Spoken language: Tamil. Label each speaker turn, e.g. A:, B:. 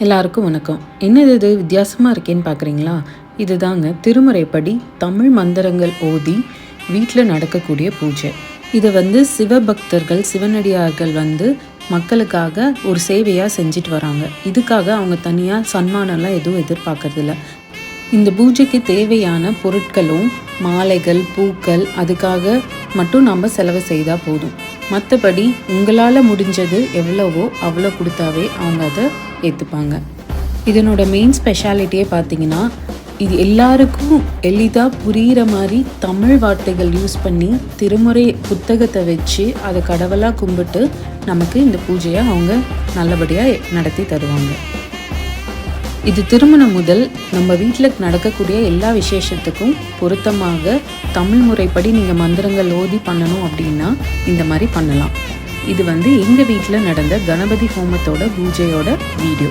A: எல்லாருக்கும் வணக்கம். என்னது இது வித்தியாசமாக இருக்கேன்னு பார்க்குறீங்களா? இதுதாங்க திருமுறைப்படி தமிழ் மந்திரங்கள் ஓதி வீட்டில் நடக்கக்கூடிய பூஜை. இதை சிவபக்தர்கள் சிவனடியார்கள் மக்களுக்காக ஒரு சேவையாக செஞ்சுட்டு வராங்க. இதுக்காக அவங்க தனியாக சன்மானம்லாம் எதுவும் எதிர்பார்க்கறதில்ல. இந்த பூஜைக்கு தேவையான பொருட்களும் மாலைகள் பூக்கள் அதுக்காக மட்டும் நம்ம செலவு செய்தால் போதும். மற்றபடி உங்களால் முடிஞ்சது எவ்வளவோ அவ்வளோ கொடுத்தாவே அவங்க அதை ஏற்றுப்பாங்க. இதனோட மெயின் ஸ்பெஷாலிட்டியே பார்த்தீங்கன்னா, இது எல்லாருக்கும் எளிதாக புரிகிற மாதிரி தமிழ் வார்த்தைகள் யூஸ் பண்ணி திருமுறை புத்தகத்தை வச்சு அதை கடவுளாக கும்பிட்டு நமக்கு இந்த பூஜையை அவங்க நல்லபடியாக நடத்தி தருவாங்க. இது திருமணம் முதல் நம்ம வீட்டில் நடக்கக்கூடிய எல்லா விசேஷத்துக்கும் பொருத்தமாக தமிழ் முறைப்படி நீங்கள் மந்திரங்கள் ஓதி பண்ணணும் அப்படின்னா இந்த மாதிரி பண்ணலாம். இது எங்கள் வீட்டில் நடந்த கணபதி ஹோமத்தோட பூஜையோட வீடியோ.